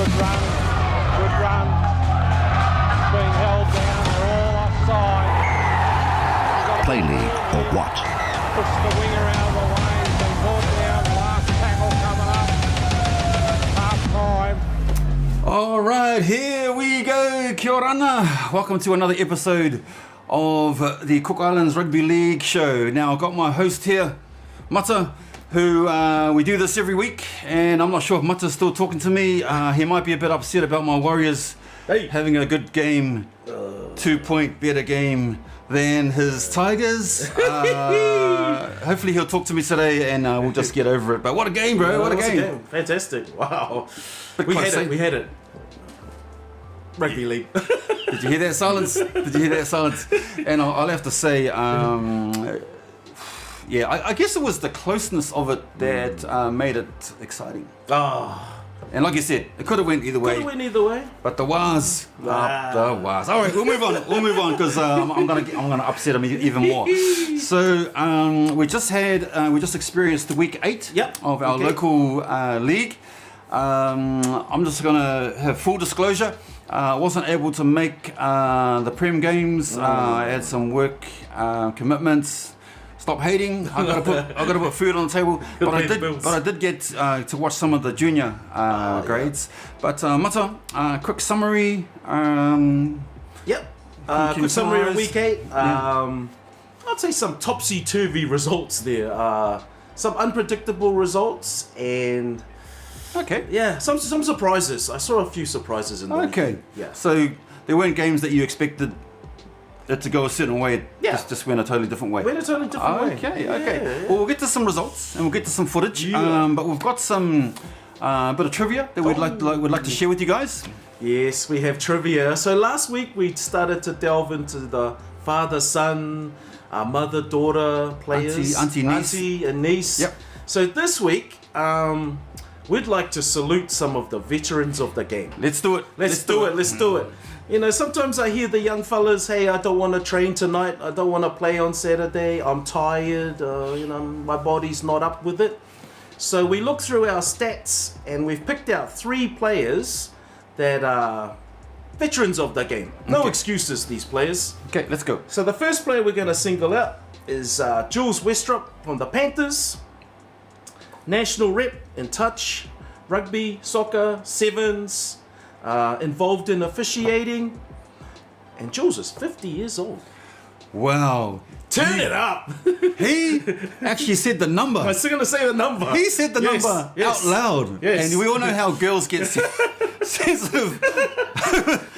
Good run. Good run. Being held down. They're all offside. Play league or what? Push the winger out of the way. He's been brought down. Last tackle coming up. Half time. All right, here we go. Kia ora. Welcome to another episode of the Cook Islands Rugby League show. Now, I've got my host here, Mata, who we do this every week, and I'm not sure if Mata's still talking to me. He might be a bit upset about my Warriors having a good game, 2-point better game than his Tigers. Hopefully he'll talk to me today and we'll just get over it. But what a game, bro. What a game. Fantastic. Wow. We had it. Rugby League. Did you hear that silence? And I'll have to say, yeah, I guess it was the closeness of it that made it exciting. And like you said, it could have went either way. But the Waz, the Waz. All right, we'll move on because I'm gonna upset him even more. So we just experienced the week 8 of our local league. I'm just gonna have full disclosure. I wasn't able to make the Prem games. I had some work commitments. Stop hating. I gotta put food on the table. But I did get to watch some of the junior grades. But Mata, quick summary. Quick summary of week 8. I'd say some topsy-turvy results there. Some unpredictable results and some surprises. I saw a few surprises in there. Okay. Yeah. So there weren't games that you expected it to go a certain way. Just went a totally different way. Okay. Yeah. Well, we'll get to some results and we'll get to some footage. But we've got some bit of trivia that we'd like to share with you guys. Yes, we have trivia. So last week we started to delve into the father-son, mother-daughter players, auntie and niece. Yep. So this week, we'd like to salute some of the veterans of the game. Let's do it. Let's do it. You know, sometimes I hear the young fellas, hey, I don't want to train tonight. I don't want to play on Saturday. I'm tired. My body's not up with it. So we look through our stats and we've picked out 3 players that are veterans of the game. No excuses, these players. Okay, let's go. So the first player we're going to single out is Jules Westrup from the Panthers. National rep in touch, rugby, soccer, sevens, involved in officiating. And Jules is 50 years old. Wow. Turn it up. He actually said the number. I was going to say the number. He said the number out loud. Yes. And we all know how girls get sensitive.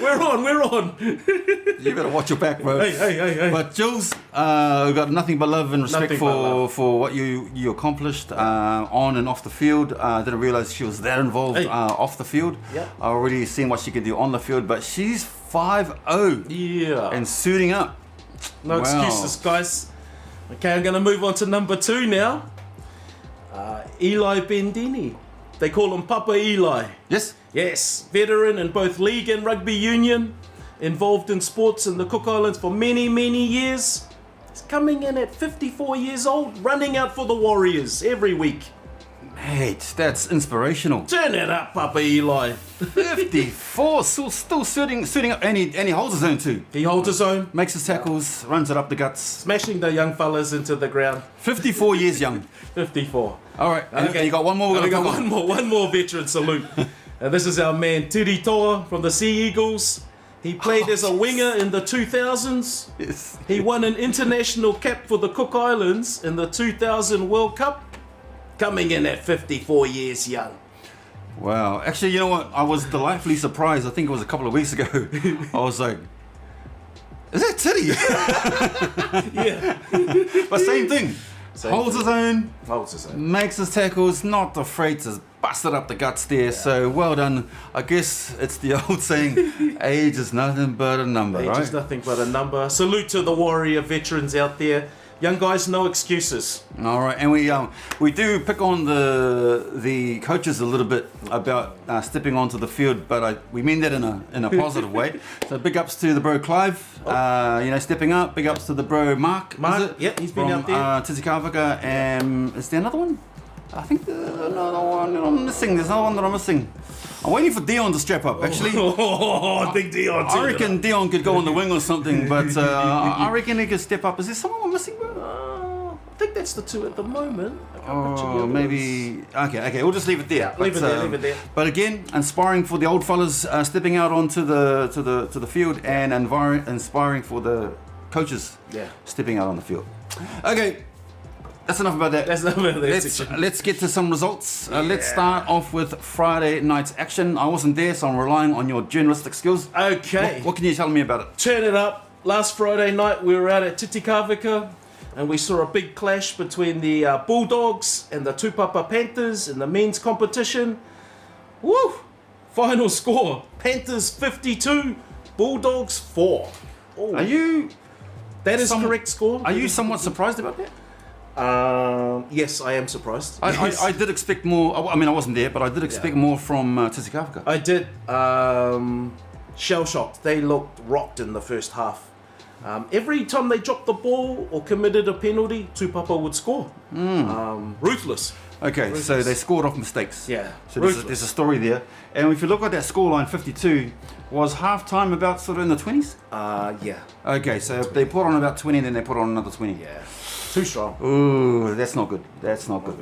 We're on. You better watch your back, bro. Hey. But Jules, we've got nothing but love and respect for what you accomplished on and off the field. I didn't realize she was that involved off the field. Yep. I already seen what she could do on the field, but she's 5'0". Yeah. And suiting up. No excuses, guys. Okay, I'm going to move on to number 2 now. Eli Bendini. They call him Papa Eli. Yes, veteran in both league and rugby union, involved in sports in the Cook Islands for many, many years. He's coming in at 54 years old, running out for the Warriors every week. Mate, that's inspirational. Turn it up, Papa Eli. 54, still suiting up, and he holds his own too. He holds his own. Makes his tackles, runs it up the guts. Smashing the young fellas into the ground. 54 years young. 54. All right, okay. You got one more. We got one more veteran salute. And this is our man Tiri Toa from the Sea Eagles. He played as a winger in the 2000s. Yes. He won an international cap for the Cook Islands in the 2000 World Cup. Coming in at 54 years young. Wow. Actually, you know what? I was delightfully surprised. I think it was a couple of weeks ago. I was like, is that Titty? Yeah. But same thing. Holds his own. Makes his tackles. Not afraid to bust it up the guts there. Yeah. So well done. I guess it's the old saying, age is nothing but a number, right? Age is nothing but a number. Salute to the Warrior veterans out there. Young guys, no excuses. All right, and we do pick on the coaches a little bit about stepping onto the field, but we mean that in a positive way. So big ups to the bro Clive, stepping up. Big ups to the bro Mark. Yep, he's been out there. Tizikavaka, and is there another one? I think another one that I'm missing. There's another one that I'm missing. I'm waiting for Dion to strap up, actually. Oh, I think Dion too. I reckon Dion could go on the wing or something, but I reckon he could step up. Is there someone we're missing, bro? I think that's the two at the moment. Oh, maybe. Okay, we'll just leave it there. Yeah, leave it there. But again, inspiring for the old fellas stepping out onto the field, and inspiring for the coaches stepping out on the field. Okay. That's enough about that. Let's get to some results. Let's start off with Friday night's action. I wasn't there, so I'm relying on your journalistic skills. Okay. What can you tell me about it? Turn it up. Last Friday night, we were out at Titikavika, and we saw a big clash between the Bulldogs and the Tupapa Panthers in the men's competition. Woo! Final score: Panthers 52, Bulldogs 4. Ooh. Are you? That is correct score. Are you somewhat surprised about that? Yes, I am surprised. I did expect more. I mean, I wasn't there, but I did expect more from Titikavika. I did. Shell shocked. They looked rocked in the first half. Every time they dropped the ball or committed a penalty, Tupapa would score. Ruthless. Okay, Ruthless. so they scored off mistakes. Yeah. So there's a story there. And if you look at that scoreline, 52, was half-time about sort of in the 20s? Yeah. Okay, so they put on about 20 and then they put on another 20. Yeah. Too strong. Ooh, that's not good. That's not good.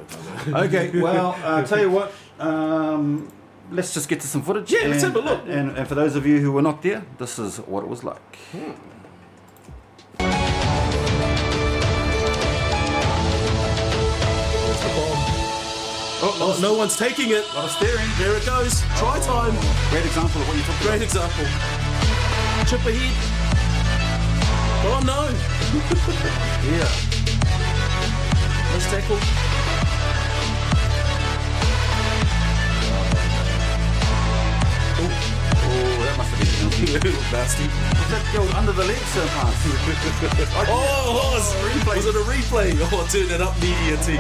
Okay, well, I'll tell you what. Let's just get to some footage. Yeah, let's have a look. And for those of you who were not there, this is what it was like. Oh, no one's taking it. A lot of steering. There it goes. Try time. Great example of what you're talking about. Great example. Chip ahead. Oh no. Yeah. Let's tackle. Oh, that must have been Nasty. that goes under the legs so fast. Was it a replay? Oh, turn it up, media team.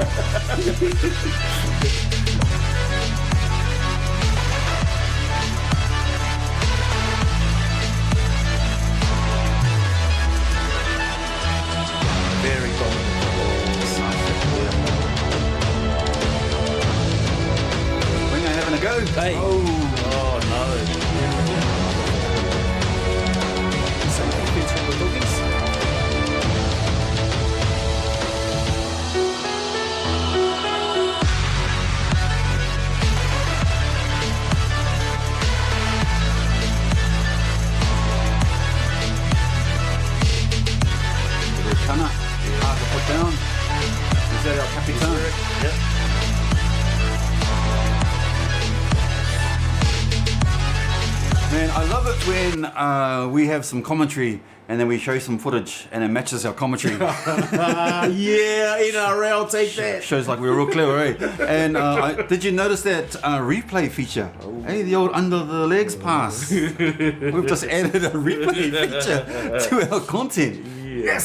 Very dominant. Winger having a go. Hey. Oh no. Some defense from the doggies. Kana, hard to put down. Is that our capitan? Yep. Man, I love it when we have some commentary and then we show some footage and it matches our commentary. Yeah, NRL, take that. Shows like we were real clever, eh? And did you notice that replay feature? Oh. Hey, the old under the legs pass. We've just added a replay feature to our content. Yeah.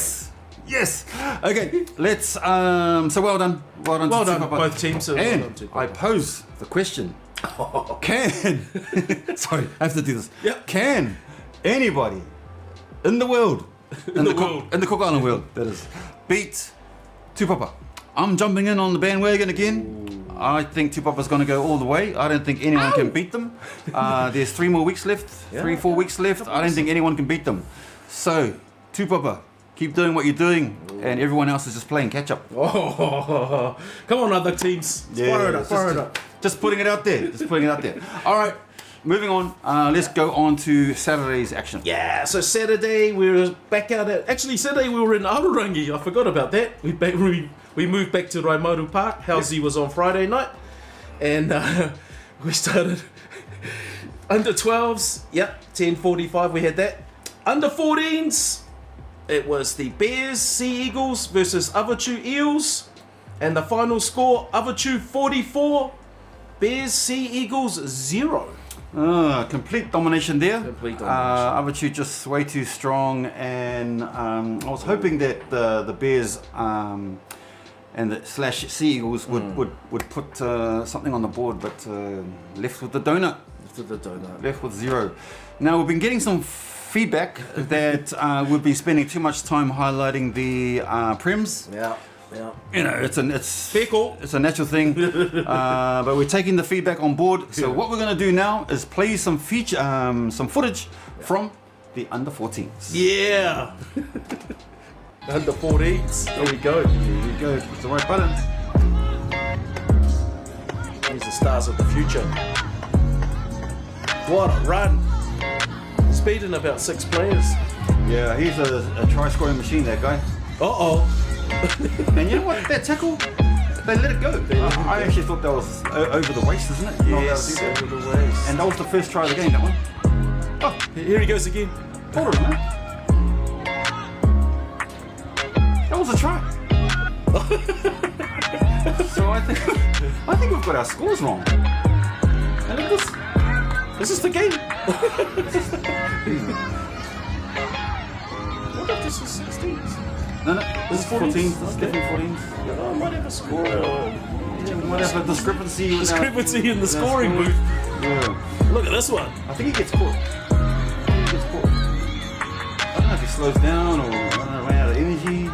Yes. Okay, let's. So well done. Well done, both teams. And I pose the question. Can sorry, I have to do this. Yep. Can anybody in the world, in the Cook Island world, that is, beat Tupapa? I'm jumping in on the bandwagon again. Ooh. I think Tupapa's going to go all the way. I don't think anyone can beat them. There's 3 more weeks left, 3-4 weeks left. I don't think anyone can beat them. So, Tupapa, keep doing what you're doing, and everyone else is just playing catch up. Oh, come on, other teams. Fire it up. Just putting it out there. All right, moving on. Let's go on to Saturday's action. Yeah, so Saturday we were back out at. Actually, Saturday we were in Aotearangi. I forgot about that. We moved back to Raimaru Park. Halsey was on Friday night, and we started under 12s. Yep, 10:45. We had that. Under 14s. It was the Bears Sea Eagles versus Avachu Eels, and the final score: Avachu 44, Bears Sea Eagles 0. Complete domination there. Complete domination. Avachu just way too strong, and I was hoping that the Bears and the / Sea Eagles would put something on the board, but left with the donut. Left with 0. Now we've been getting some feedback that we've been spending too much time highlighting the Prems. Yeah. Yeah. You know, it's fair call. It's a natural thing, but we're taking the feedback on board. So what we're going to do now is play some footage from the under 14s. Yeah. Under 14s. There we go. There we go. It's the right button. These are stars of the future. What a run! Speeding about 6 players. Yeah, he's a try-scoring machine, that guy. Uh-oh. And you know what? That tackle, they let it go. I actually thought that was over the waist, isn't it? Yes, over the waist. And that was the first try of the game, that one. Oh, here he goes again. Hold on, man. That was a try. So I think we've got our scores wrong. And look at this. This is the game. What if this is 16s? No, this is 14s. This is definitely 14s. I might have a score. Might have a discrepancy. Discrepancy in the scoring booth. Yeah. Look at this one. I think he gets caught. I don't know if he slows down or ran out of energy.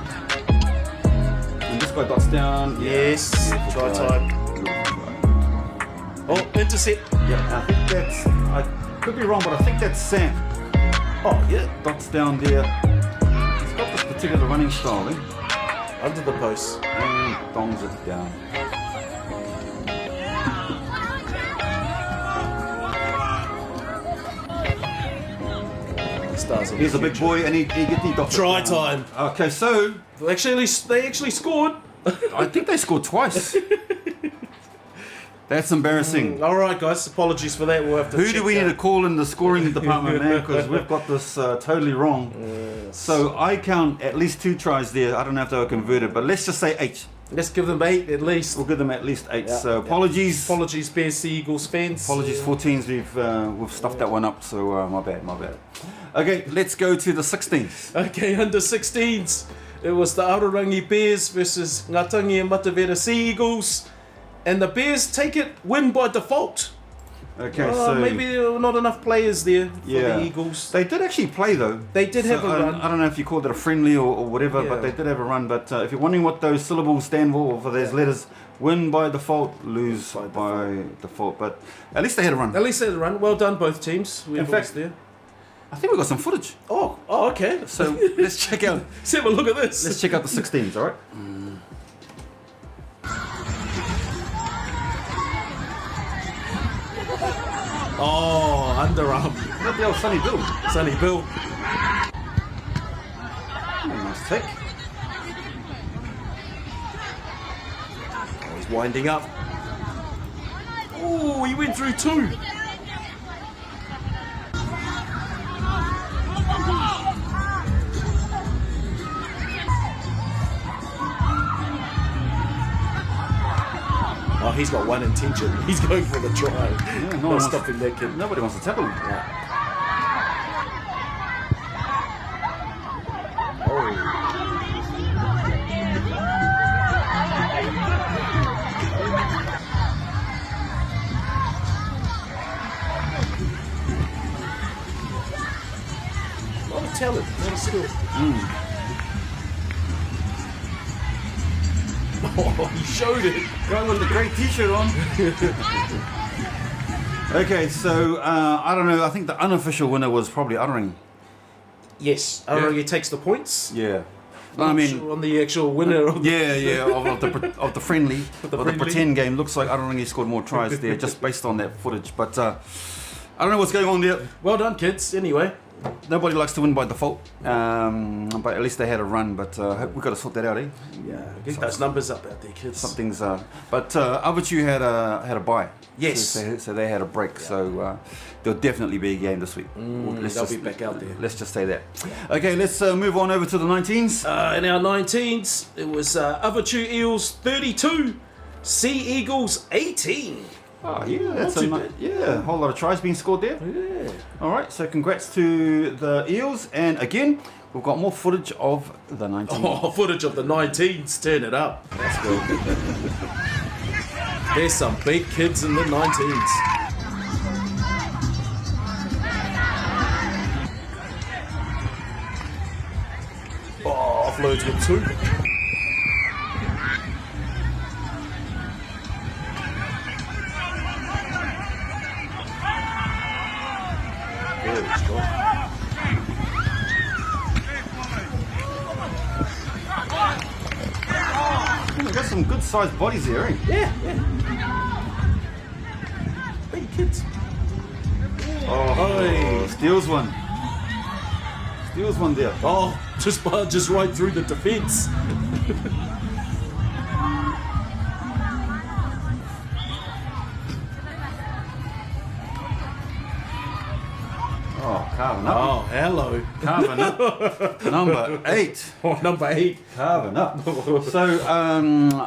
And this guy dots down. Yes. Try time. Oh, intercept. Yeah, I think that's. I could be wrong, but I think that's Sam. Oh, yeah. Dots down there. He's got this particular running style, eh? Under the post. And dongs it down. He's a big boy, and he gets the dots. Try time. Okay, so they actually scored. I think they scored twice. That's embarrassing. All right, guys. Apologies for that. We'll have to. Who do we need to call in the scoring department, man? Because we've got this totally wrong. Yes. So I count at least 2 tries there. I don't know if they were converted, but let's just say 8. Let's give them 8 at least. We'll give them at least 8. Yeah. So apologies. Apologies, Bears Sea Eagles fans. Apologies, 14s. We've stuffed that one up. So my bad. Okay, let's go to the 16s. Okay, under 16s. It was the Aotearangi Bears versus Ngatangi and Matavera Sea Eagles. And the Bears take it, win by default. Okay, so maybe there were not enough players there for the Eagles. They did actually play though. They did have a run. I don't know if you called it a friendly or whatever, but they did have a run. But if you're wondering what those syllables stand for, or for those letters, win by default, lose by default. But at least they had a run. At least they had a run. Well done, both teams. In fact, there. I think we got some footage. Oh, okay. So let's check out. Let's have a look at this. Let's check out the 16s, all right? Oh, underarm. Not the old Sonny Bill. Sonny Bill. Nice take. Oh, he's winding up. Oh, he went through 2. Oh, he's got one intention. He's going for the try. Yeah, no stopping that kid. Nobody wants to tackle him. Yeah. Oh. A lot of talent, a lot of skill. Oh, he showed it. Going with the great t-shirt on. Okay, so I don't know. I think the unofficial winner was probably Aotearangi. Yes, Aotearangi takes the points. Yeah. I mean, on the actual winner. Of of the friendly, the pretend game. Looks like Aotearangi scored more tries there, just based on that footage. But I don't know what's going on there. Well done, kids. Anyway. Nobody likes to win by default, but at least they had a run. But we've got to sort that out, eh? Yeah, get those numbers up out there, kids. Something's. But Awachu had a bye. Yes. So they had a break. Yeah. So there'll definitely be a game this week. They'll be back out there. Let's just say that. Okay, let's move on over to the 19s. In our 19s, it was Awachu Eels 32, Sea Eagles 18. Oh yeah, that's a whole lot of tries being scored there. Yeah. All right, so congrats to the Eels, and again we've got more footage of the 19s. Oh, footage of the 19s. Turn it up. That's good. There's some big kids in the 19s. Oh, offloads with 2. Very strong. They've got some good sized bodies here, eh? Yeah, yeah. Big kids. Oh, steals one. Steals one there. Oh, just barges right through the defence. Oh, carving up. Oh, hello. Carving up. Number 8. Oh, number 8. Carving up. So, I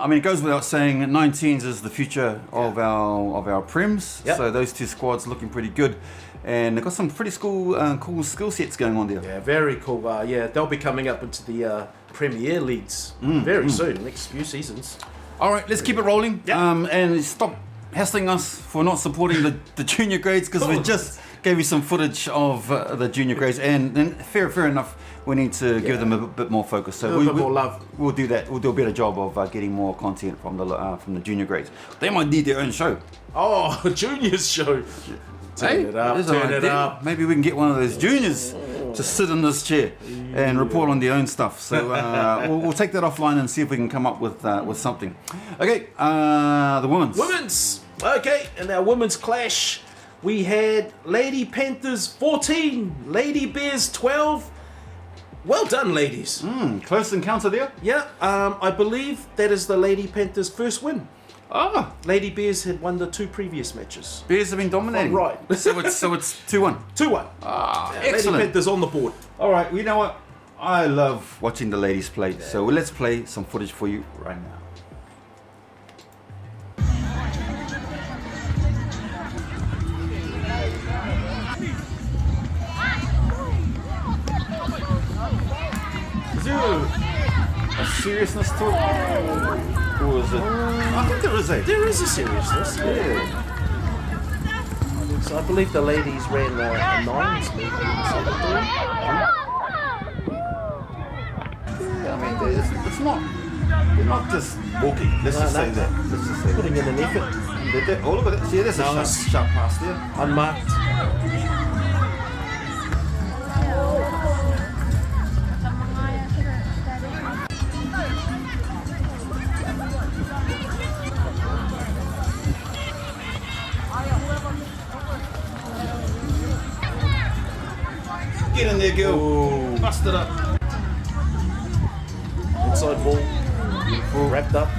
mean, it goes without saying, 19s is the future of our Prems. Yep. So those two squads looking pretty good. And they've got some pretty cool skill sets going on there. Yeah, very cool. Yeah, they'll be coming up into the Premier Leagues very soon, next few seasons. All right, let's keep it rolling. Yep. And stop hassling us for not supporting the junior grades, because we just gave you some footage of the junior grades, and fair enough, we need to give them a bit more focus. So a little bit more love. We'll do that. We'll do a better job of getting more content from the junior grades. They might need their own show. Oh, a juniors show. Turn it up, turn it up. Maybe we can get one of those juniors to sit in this chair and report on their own stuff. So we'll take that offline and see if we can come up with something. Okay, the women's. Women's. Okay, in our women's clash, we had Lady Panthers 14, Lady Bears 12. Well done, ladies. Close encounter there. Yeah, I believe that is the Lady Panthers' first win. Ah, Lady Bears had won the 2 previous matches. Bears have been dominating. Oh, right. So it's 2-1. 2-1. Ah, Lady excellent. Panthers on the board. All right, you know what? I love watching the ladies play. So let's play some footage for you right now. Is there a seriousness to it? Or is it? I think there is a. There is a seriousness. Yeah. So I believe the ladies ran a 9s meet. I mean, it's not. They're not just walking. Let's just say that. Let's just say that. Putting in an effort. All of it. See, there's a sharp pass there. Unmarked. Get in there, girl. Ooh. Bust it up. Inside ball. Wrapped up.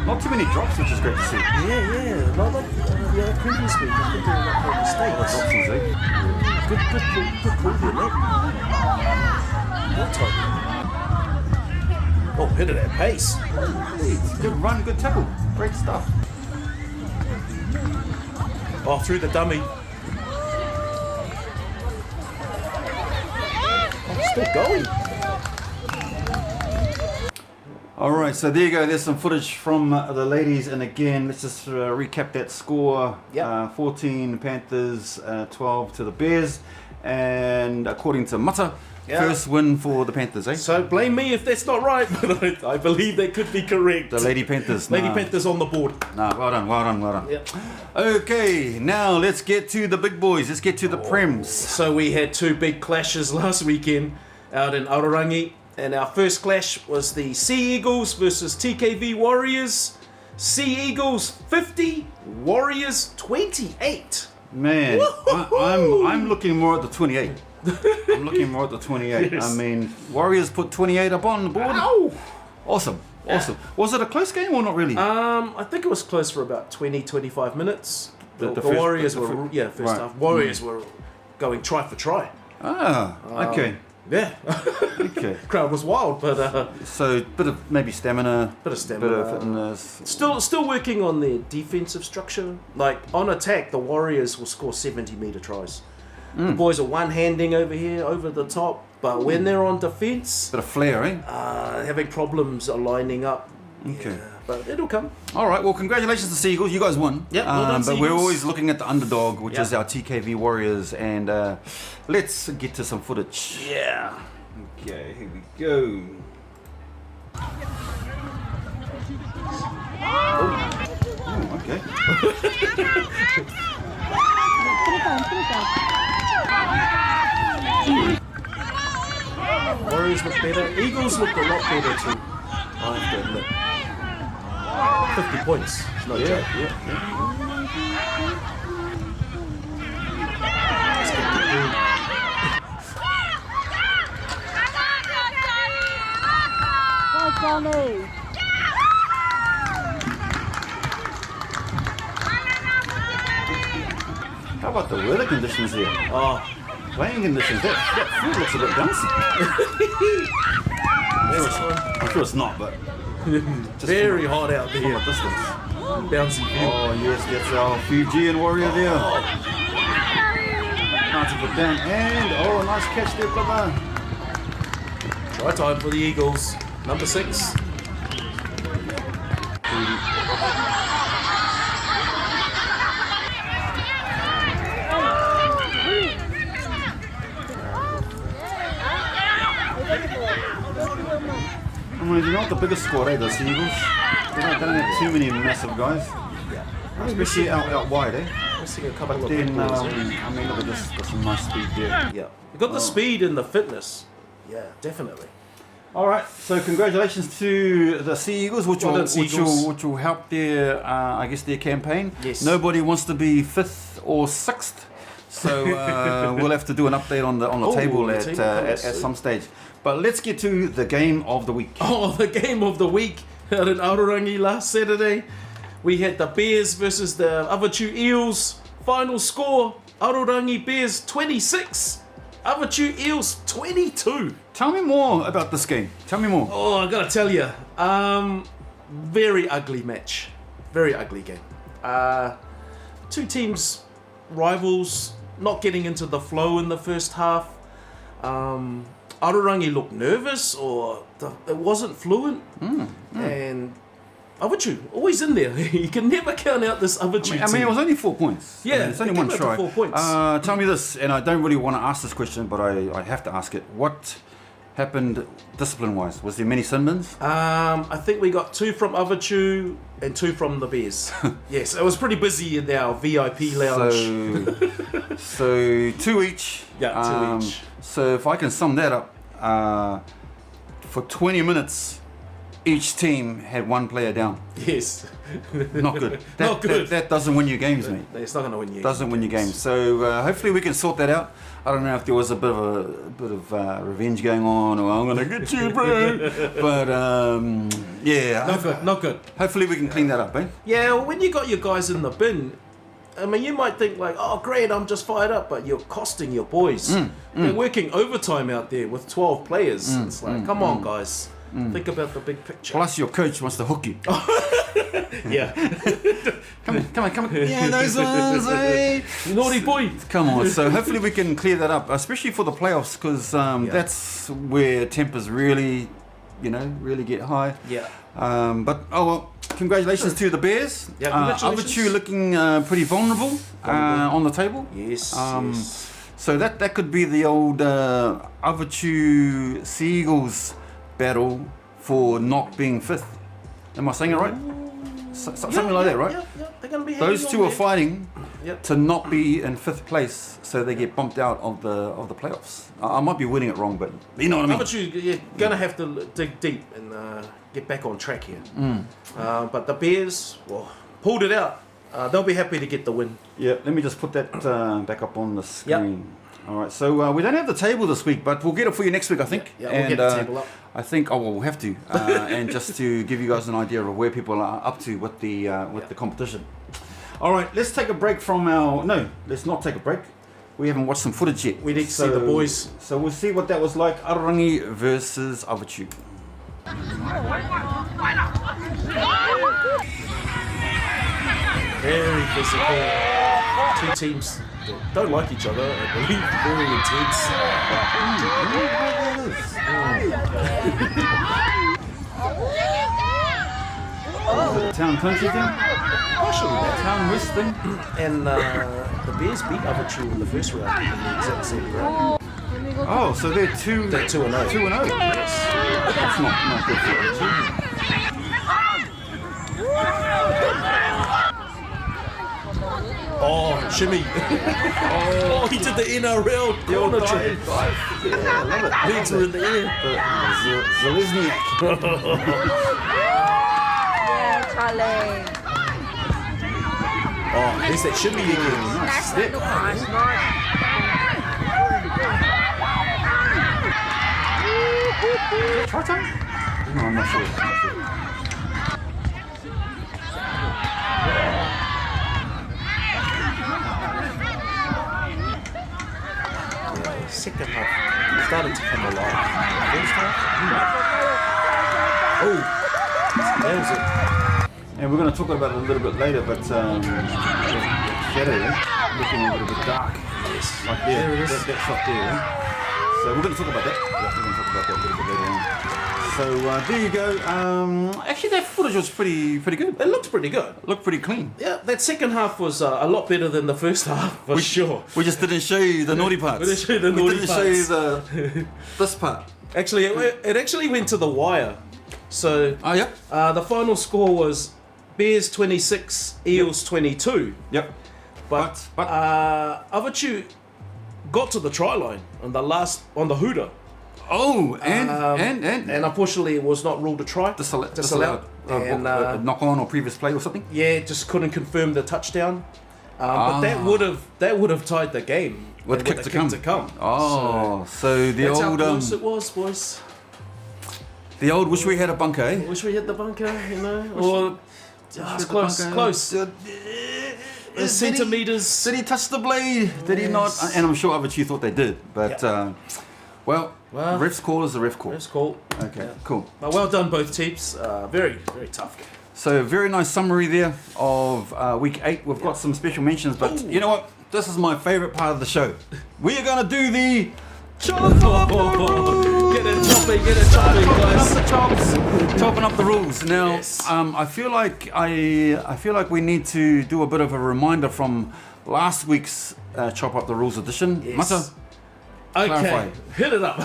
Not too many drops, which is great to see. Yeah. Not like the previous week. I think they were not quite mistakes. Good pull there, mate. What time? Oh, hit it at pace. Good run, good tackle. Great stuff. Oh, through the dummy. Oh, still going. All right, so there you go. There's some footage from the ladies, and again, let's just recap that score. Yep. 14 Panthers, 12 to the Bears, and according to Mata, first win for the Panthers, eh? So blame me if that's not right, but I believe that could be correct. The Lady Panthers. Lady Panthers on the board. Nah, well done. Yep. Okay, now let's get to the big boys. Let's get to the Prems. So we had 2 big clashes last weekend out in Aotearangi. And our first clash was the Sea Eagles versus TKV Warriors. Sea Eagles 50, Warriors 28. Man, I'm looking more at the 28. I'm looking more at the 28. Yes. I mean, Warriors put 28 up on the board. Ow! Awesome. Was it a close game or not really? I think it was close for about 20-25 minutes. The first- Warriors the were, first right. half. Warriors were going try for try. Okay. Yeah. Okay. Crowd was wild, but So, bit of maybe stamina. Bit of stamina. Bit of fitness. still working on their defensive structure. Like on attack, the Warriors will score 70-meter tries. The boys are one-handing over here, over the top, but when they're on defense, Bit of flair, eh? having problems aligning up. Okay. Yeah, but it'll come. All right. Well, congratulations to Seagulls. You guys won. Yep, well done, but we're Seagulls. always looking at the underdog, which Yep. is our TKV Warriors, and let's get to some footage. Yeah. Okay. Here we go. Oh, okay. better. Eagles looked a lot better too, I have to admit. 50 points. It's no joke. Yeah. Let's get the goal. Johnny. How about the weather conditions here? Oh, Playing conditions. That field looks a bit bouncy. I'm sure it's not, but just very hot out from there. a distance. Bouncy field. Oh yes, that's our Fijian warrior there. Nice to put down, and oh, nice catch there, brother. Try time for the Eagles. Number 6. I mean, they're not the biggest squad, the Eagles. They don't have too many massive guys. Especially out wide, Missing a couple of Then, big balls, I mean, look at this, got some nice speed there. Yeah. You've got the speed and the fitness. Yeah, definitely. All right, so congratulations to the Sea Eagles, which Well will done, Sea Eagles. which will help their, I guess, their campaign. Yes. Nobody wants to be 5th or 6th, so we'll have to do an update on the table the at table at cards. some stage. But let's get to the game of the week. Oh, the game of the week out in Aotearangi last Saturday. We had the Bears versus the Awatu Eels. Final score, Aotearangi Bears 26, Awatu Eels 22. Tell me more about this game. Tell me more. Oh, I gotta tell you, very ugly match. Very ugly game. Two teams, rivals, not getting into the flow in the first half. Aotearangi looked nervous, or it wasn't fluent. And Awatu, always in there. You can never count out this Awatu I mean, team. it was only 4 points. Yeah, I mean, it's only they one came out try. to 4 points. Tell me this, and I don't really want to ask this question, but I have to ask it. What happened discipline-wise? Was there many sin bins? I think we got 2 from Awatu and 2 from the Bears. Yes, it was pretty busy in our VIP lounge. So 2 each. Yeah, 2 each. So if I can sum that up, for 20 minutes, each team had 1 player down. Yes. Not good. Not good. That doesn't win you games, mate. It's not going to win you. Doesn't win you games. So hopefully we can sort that out. I don't know if there was a bit of revenge going on, or I'm gonna get you, bro. But yeah, Not good. hopefully we can clean that up, eh? Yeah, well, when you got your guys in the bin, I mean, you might think like, oh great, I'm just fired up, but you're costing your boys. They're working overtime out there with 12 players. It's like, come on, guys. Think about the big picture. Plus your coach wants to hook you. Yeah. Come on. Yeah, those ones, eh? You naughty boy. Come on. So hopefully we can clear that up, especially for the playoffs, because that's where tempers really get high. Yeah. But oh well, congratulations to the Bears. Yeah, congratulations. Awatu looking pretty vulnerable on the table. Yes. So that could be the old Awatu Sea Eagles battle for not being 5th. Am I saying it right? Something like that, right? Yeah. They're gonna be Those two are fighting Yep. to not be in 5th place, so they get bumped out of the playoffs. I might be winning it wrong, but you know what I mean. But you're gonna have to dig deep and get back on track here. But the Bears, pulled it out. They'll be happy to get the win. Yeah, let me just put that back up on the screen. All right, so we don't have the table this week, but we'll get it for you next week, I think. Yeah, we'll get the table up. I think, we'll have to, and just to give you guys an idea of where people are up to with the competition. All right, let's take a break from let's not take a break. We haven't watched some footage yet. We need to see the boys. So we'll see what that was like. Aotearangi versus Awatu. Very physical. Two teams that don't like each other, I believe. Very intense. Town country thing? Partially that. Town west thing? And the Bears beat Awatu in the first round in the exact same round. Oh, so they're 2-0. They're 2-0. 2-0. Yes. That's not good for Awatu. Oh, shimmy. Oh, he did the NRL corner trick. Yeah, I love it. Legs are in the air. Zelizniak. Yeah, Charlie. Oh, there's that shimmy again. Nice, nice. Try time? No, I'm not sure. Second half started to come alive. First half? Oh, nails it. And we're going to talk about it a little bit later, but shadow looking a little bit dark. Yes. Like there, There it is. that shot there. So we're going to talk about that. Yeah, we're going to talk about that a little bit later on. So there you go. Actually, that footage was pretty good. It looked pretty good. Looked pretty clean. Yeah, that second half was a lot better than the first half, for sure. We just didn't show you the naughty parts. We didn't show you the naughty We didn't show you this part. Actually, it actually went to the wire. So Oh, yeah? the final score was Bears 26, Eels 22. Yep. But Avachu got to the try line on the hooter. Oh, and unfortunately it was not ruled a try. disallowed. And Knock on or previous play or something? yeah, just couldn't confirm the touchdown. But that would have tied the game With kick the to come. Oh, so the that's old how close it was, boys. the old wish we had a bunker, eh? Wish we hit the bunker, you know, or it's close. Centimeters. Did he touch the blade? Did he not? And I'm sure other two thought they did, but well, ref's call is the ref call. That's cool. Okay, cool. But well done, both teams. Very, very tough game. So very nice summary there of week 8. We've got some special mentions, but you know what? This is my favourite part of the show. We are going to do the chop up the rules. Get it chopping, guys. Chopping up the rules. Now, Yes. I feel like we need to do a bit of a reminder from last week's chop up the rules edition. Yes. Mata, Okay, clarify. hit it up.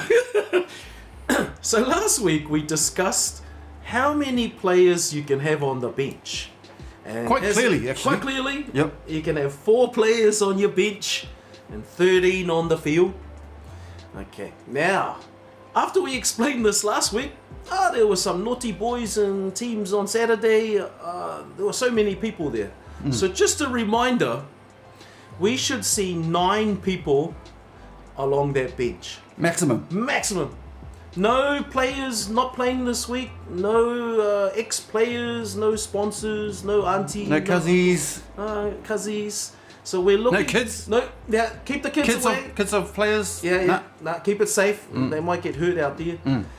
So last week we discussed how many players you can have on the bench. And Quite clearly, actually. Quite clearly. Yep. You can have 4 players on your bench and 13 on the field. Okay. Now, after we explained this last week, there were some naughty boys and teams on Saturday. There were so many people there. So just a reminder, we should see 9 people along that bench. maximum. No players not playing this week. No ex-players. No sponsors. No auntie. No cousins. Cousins. So we're looking. No kids? No. Yeah. Keep the kids away. Kids of players. Yeah. Nah, keep it safe. They might get hurt out there.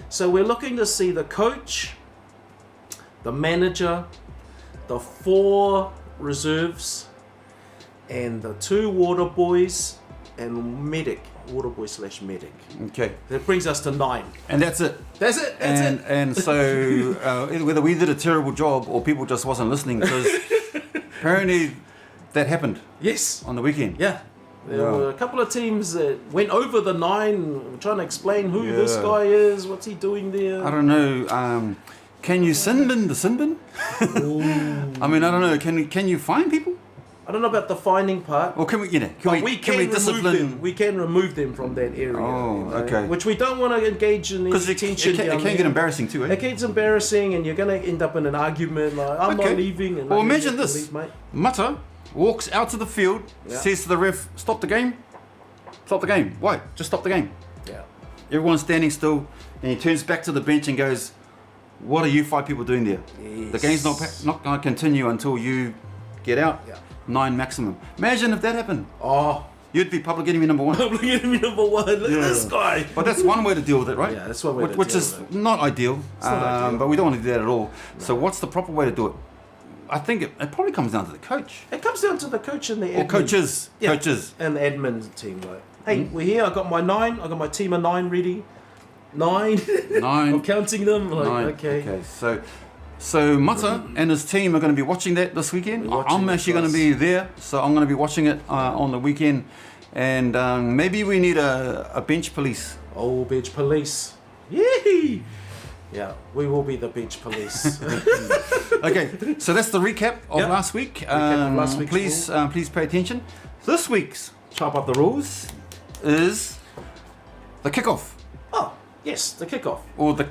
So we're looking to see the coach, the manager, the 4 reserves, and the 2 water boys and medic. Water boy / medic. Okay. That brings us to 9. And that's it. That's it. That's it. And so whether we did a terrible job or people just wasn't listening, because apparently that happened Yes. on the weekend. Yeah. There were a couple of teams that went over the 9, trying to explain who this Yeah. guy is, what's he doing there. I don't know. Can you sin bin the sin bin? I mean, I don't know. Can you fine people? I don't know about the finding part. Or can we, But we can remove discipline? them. We can remove them from that area. Oh, okay. Which we don't want to engage in Because any it tension. can get embarrassing too, eh? It gets embarrassing, and you're going to end up in an argument. Like, I'm not leaving. And Well, you imagine have to this. leave, mate. Mata walks out to the field, Yeah. says to the ref, stop the game. Stop the game. Why? Just stop the game. Yeah. Everyone's standing still, and he turns back to the bench and goes, what are you 5 people doing there? Yes. The game's not going to continue until you get out. Yeah. 9 maximum. Imagine if that happened. Oh, You'd be public enemy number 1. public enemy number 1. Look at this guy. But that's one way to deal with it, right? Yeah, that's one way to Which deal is with it. not ideal. not ideal. But we don't want to do that at all. So what's the proper way to do it? I think it probably comes down to the coach. It comes down to the coach and the admin. Or coaches. Yeah. Coaches. And the admin team, like, hey, we're here. I got my 9. I got my team of 9 ready. 9. 9. I'm counting them. Like, 9. okay. So Mata and his team are going to be watching that this weekend. We're watching I'm it, actually going to guys. be there, so I'm going to be watching it on the weekend. And maybe we need a bench police. Oh, bench police. Yee! Yeah, we will be the bench police. Okay, so that's the recap of last week. Last week's Please pay attention. This week's Chop Up the Rules is the kickoff. Oh, yes, the kickoff. Or the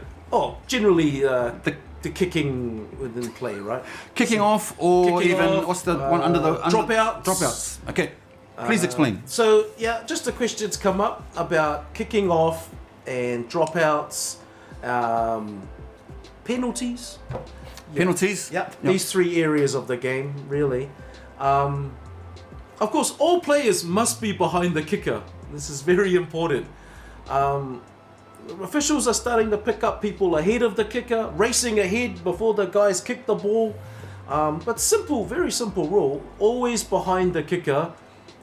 generally the kicking within play, right? kicking off, or Kicking even, off, what's the one under the... dropouts. Dropouts. Okay, please explain. So, yeah, just the questions come up about kicking off and dropouts, penalties. Penalties? Yeah, these 3 areas of the game, really. Of course, all players must be behind the kicker. This is very important. Officials are starting to pick up people ahead of the kicker, racing ahead before the guys kick the ball. But simple, very simple rule, always behind the kicker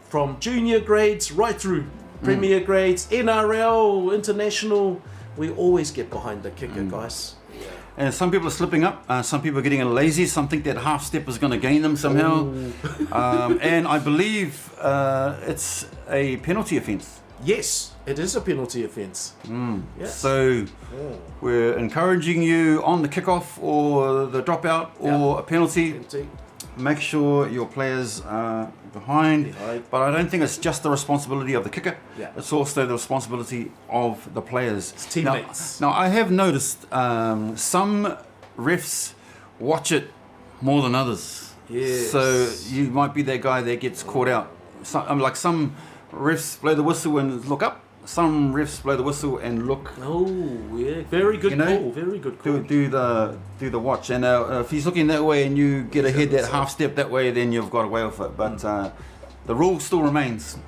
from junior grades right through premier grades, NRL, international. We always get behind the kicker, guys. And some people are slipping up, some people are getting a lazy, some think that half step is going to gain them somehow. And I believe it's a penalty offence. Yes, it is a penalty offence. Yes. So we're encouraging you on the kickoff or the dropout or a penalty. Make sure your players are behind. But I don't think it's just the responsibility of the kicker. It's also the responsibility of the players. It's teammates. Now I have noticed some refs watch it more than others. Yes. So you might be that guy that gets caught out. Some refs blow the whistle and look up. Some refs blow the whistle and look. Oh, yeah, very good call. Very good call. Do the watch. And if he's looking that way and you get ahead that half step that way, then you've got away with it. But the rule still remains: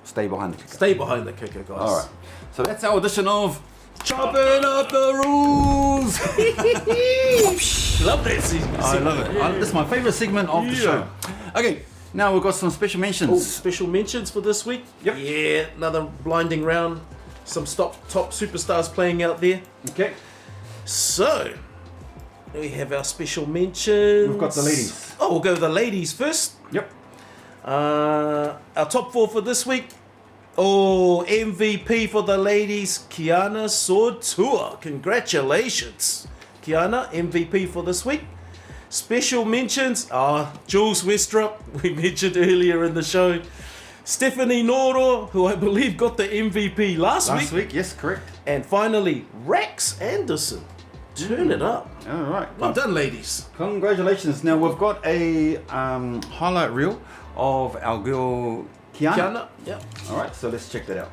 stay behind the kicker. Stay behind the kicker, guys. All right. So that's our edition of Chopping Up the Rules. Love that season. I love it. This is my favourite segment of the show. Okay. Now we've got some special mentions. Special mentions for this week. Yep. Yeah, another blinding round. Some top superstars playing out there. Okay. So, we have our special mentions. We've got the ladies. Oh, we'll go with the ladies first. Yep. Our top 4 for this week. Oh, MVP for the ladies, Kiana Sortua. Congratulations. Kiana, MVP for this week. Special mentions, Jules Westrup, we mentioned earlier in the show. Stephanie Noro, who I believe got the MVP last week. Last week, yes, correct. And finally, Rex Anderson. Turn it up. All right. Well done, ladies. Congratulations. Now we've got a highlight reel of our girl Kiana. Kiana, yeah. All right, so let's check that out.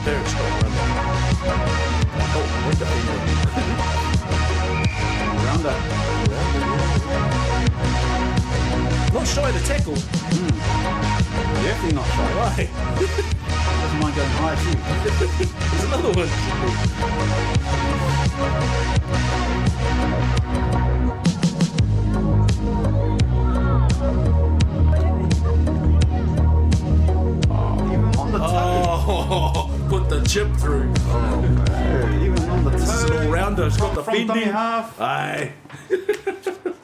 Very strong run. Oh, what the hell? Rounder. Not shy to tackle. Definitely not shy. Right. Doesn't mind going high too. There's another one. Put the chip through. Even on the toe. This little rounder, it's got the From dummy bending. half. Aye.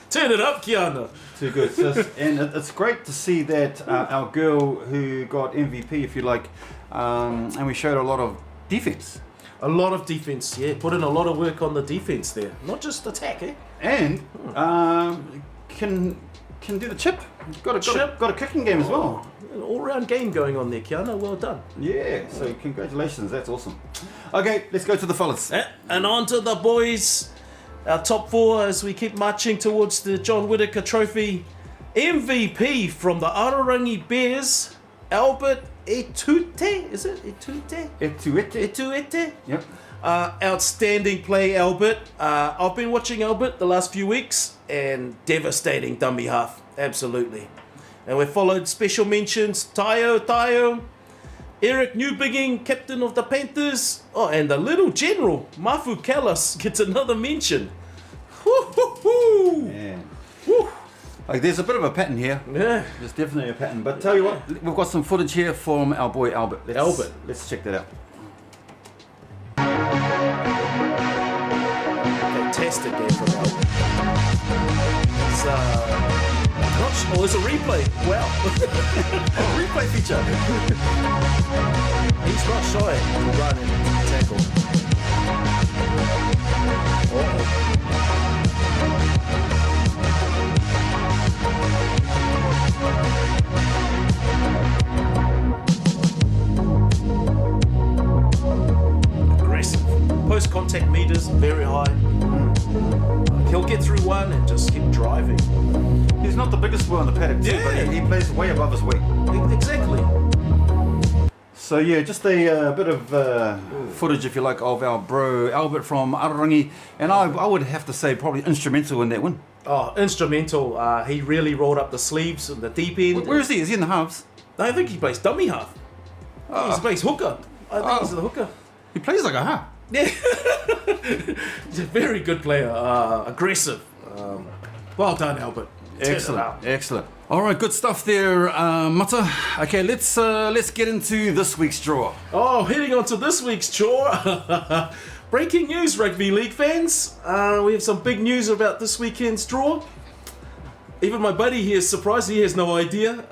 Turn it up, Kiana. Too good. So, and it's great to see that our girl who got MVP, if you like, and we showed a lot of defense. A lot of defense, yeah. Put in a lot of work on the defense there. Not just attack, eh? And can do the chip. Got a kicking game as well. An all-round game going on there, Kiana. Well done. Yeah, so congratulations, that's awesome. Okay, let's go to the fellas. And on to the boys. Our top 4 as we keep marching towards the John Whittaker Trophy. MVP from the Ararangi Bears, Albert Etute. Is it Etute? Etuete. Yep. Outstanding play, Albert. I've been watching Albert the last few weeks, and devastating dummy half. Absolutely. And we followed special mentions, Tayo, Eric Newbigging, captain of the Panthers. Oh, and the little general, Mafu Callis, gets another mention. Woo-hoo-hoo. Yeah. Woo. Like, there's a bit of a pattern here. Yeah. There's definitely a pattern. But tell you what, we've got some footage here from our boy Albert. Let's check that out. Fantastic game from Albert. Oh, it's a replay. Wow. Replay feature. He's not shy to run and tackle. Aggressive. Post-contact meters very high. He'll get through one and just keep driving. He's not the biggest boy on the paddock too, but he plays way above his weight. Exactly. So yeah, just a bit of footage, if you like, of our bro Albert from Ararangi, and I would have to say probably instrumental in that win. Oh, instrumental. He really rolled up the sleeves in the deep end. Where is he? Is he in the halves? I think he plays dummy half. He plays hooker. I think he's the hooker. He plays like a half. Yeah. He's a very good player. Aggressive. Well done, Albert. Excellent, excellent. All right, good stuff there, Mata. Okay, let's get into this week's draw. Oh, heading on to this week's draw. Breaking news, Rugby League fans. We have some big news about this weekend's draw. Even my buddy here is surprised. He has no idea.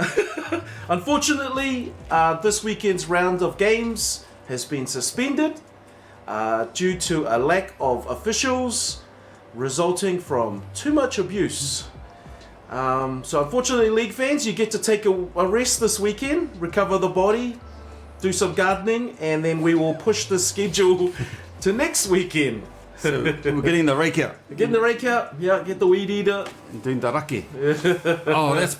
Unfortunately, this weekend's round of games has been suspended due to a lack of officials resulting from too much abuse. So unfortunately, league fans, you get to take a rest this weekend, recover the body, do some gardening, and then we will push the schedule to next weekend. So we're getting the rake out. Getting the rake out, yeah, get the weed eater. Doing the raki. Oh, that's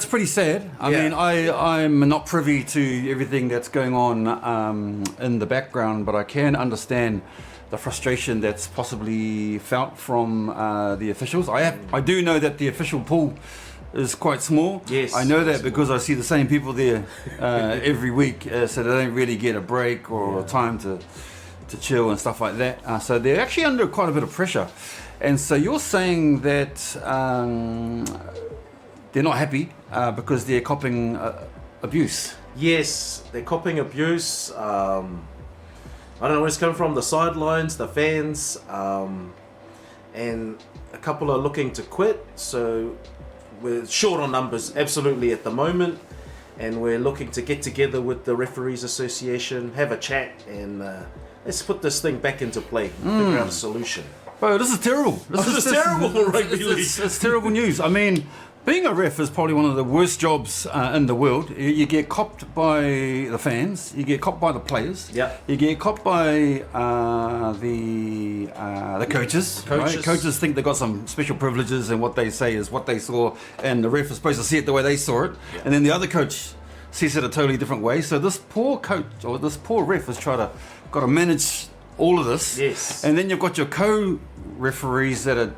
pretty sad. I mean, I'm not privy to everything that's going on in the background, but I can understand the frustration that's possibly felt from the officials. I do know that the official pool is quite small. Yes, I know that because I see the same people there every week, so they don't really get a break or time to chill and stuff like that. So they're actually under quite a bit of pressure. And so you're saying that they're not happy because they're copping abuse. Yes, they're copping abuse. I don't know where it's coming from, the sidelines, the fans, and a couple are looking to quit. So we're short on numbers, absolutely, at the moment. And we're looking to get together with the Referees Association, have a chat, and let's put this thing back into play, figure out a solution. Bro, this is terrible. This is terrible for rugby league. It's terrible news. I mean, being a ref is probably one of the worst jobs in the world. You get copped by the fans, you get copped by the players, you get copped by the coaches. Right? Coaches think they got some special privileges, and what they say is what they saw, and the ref is supposed to see it the way they saw it, and then the other coach sees it a totally different way. So this poor coach or this poor ref has got to manage all of this. Yes. And then you've got your co-referees that are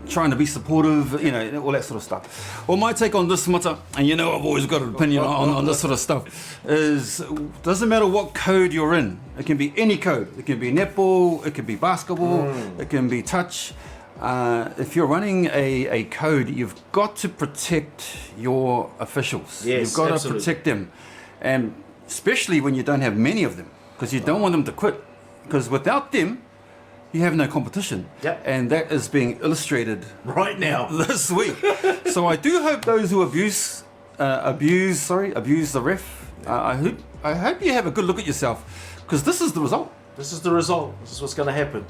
trying to be supportive, all that sort of stuff. Well, my take on this, Mata, and I've always got an opinion on this sort of stuff, is doesn't matter what code you're in. It can be any code. It can be netball, it can be basketball, it can be touch. If you're running a code, you've got to protect your officials. Yes, you've got absolutely. to protect them. And especially when you don't have many of them, because you don't want them to quit. Because without them, you have no competition. Yep. And that is being illustrated Right now. this week. So I do hope those who abuse the ref, I hope you have a good look at yourself, because this is the result. This is the result. This is what's going to happen.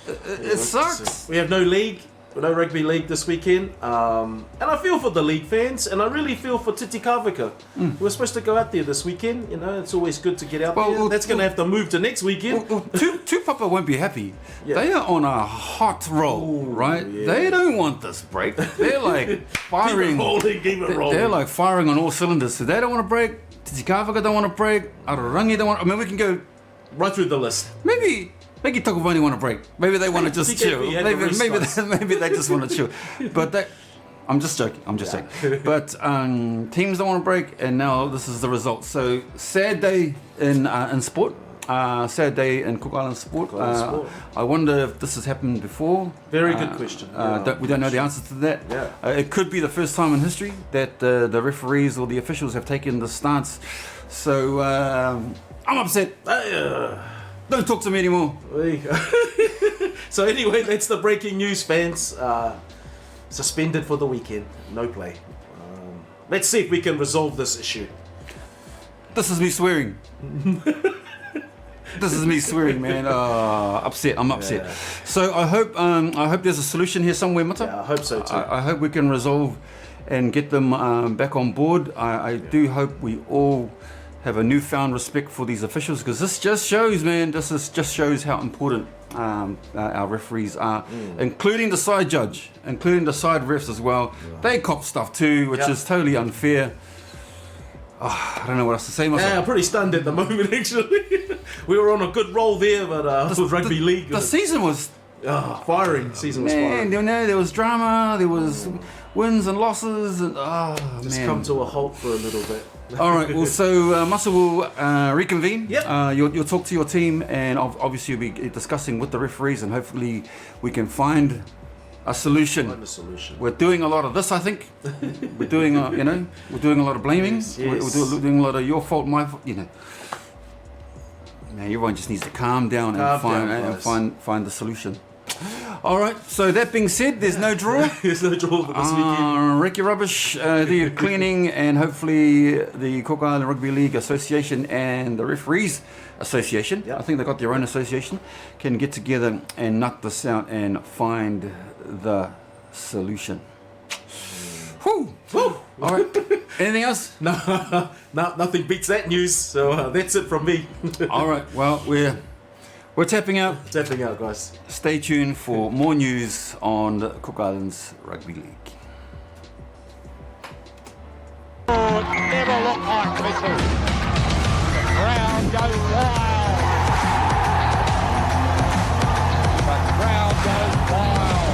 It sucks. We have no league, no rugby league this weekend, and I feel for the league fans, and I really feel for Titi Kavika. We're supposed to go out there this weekend. It's always good to get out there. That's going to have to move to next weekend. Tupapa won't be happy. Yeah. They are on a hot roll, right? Yeah. They don't want this break. They're like firing. Keep it rolling. They're like firing on all cylinders. So they don't want to break. Titi Kavika don't want to break. Ararangi don't want. I mean, we can go right through the list. Maybe Tokavani want to break. Maybe they want to just chill. Maybe they just want to chill. But I'm just joking. But teams don't want to break, and now this is the result. So sad day in sport. Sad day in Cook Island sport. I wonder if this has happened before. Very good question. We don't know the answer to that. Yeah. It could be the first time in history that the referees or the officials have taken the stance. So I'm upset. Don't talk to me anymore. So anyway, that's the breaking news, fans. Suspended for the weekend. No play. Let's see if we can resolve this issue. This is me swearing. This is me swearing, man. Upset. I'm upset. Yeah. So I hope there's a solution here somewhere, Mata. Yeah, I hope so too. I hope we can resolve and get them back on board. I do hope we all have a newfound respect for these officials, because this just shows, man. Just shows how important our referees are, including the side judge, including the side refs as well. They cop stuff too, which is totally unfair. I don't know what else to say myself. Yeah, I'm pretty stunned at the moment, actually. We were on a good roll there, but with Rugby League. The season was firing. Season was firing. Man, you know, there was drama, there was wins and losses, and Just man. come to a halt for a little bit. All right, well, so Masa will reconvene. Yep. You'll talk to your team, and obviously you'll be discussing with the referees, and hopefully we can find a solution. Find a solution. We're doing a lot of this, I think. We're doing, we're doing a lot of blaming. Yes. We're doing a lot of your fault, my fault. Man, everyone just needs to calm down and find the solution. All right. So that being said, there's no draw. There's no draw for this weekend. Wreck your rubbish, do your cleaning, and hopefully the Cook Island Rugby League Association and the Referees Association, I think they got their own association, can get together and nut this out and find the solution. Whew. Woo. All right. Anything else? No, nothing beats that news. So that's it from me. All right. Well, we're tapping out. Tapping out, guys. Stay tuned for more news on the Cook Islands Rugby League. Never looked like this. The crowd goes wild. The crowd goes wild.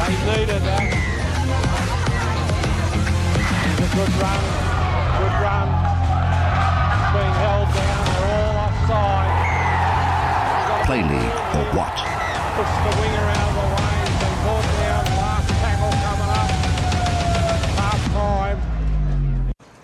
They needed that. It's a good run. Good run. Being held down. They're all offside. Play league or what? Push the wing around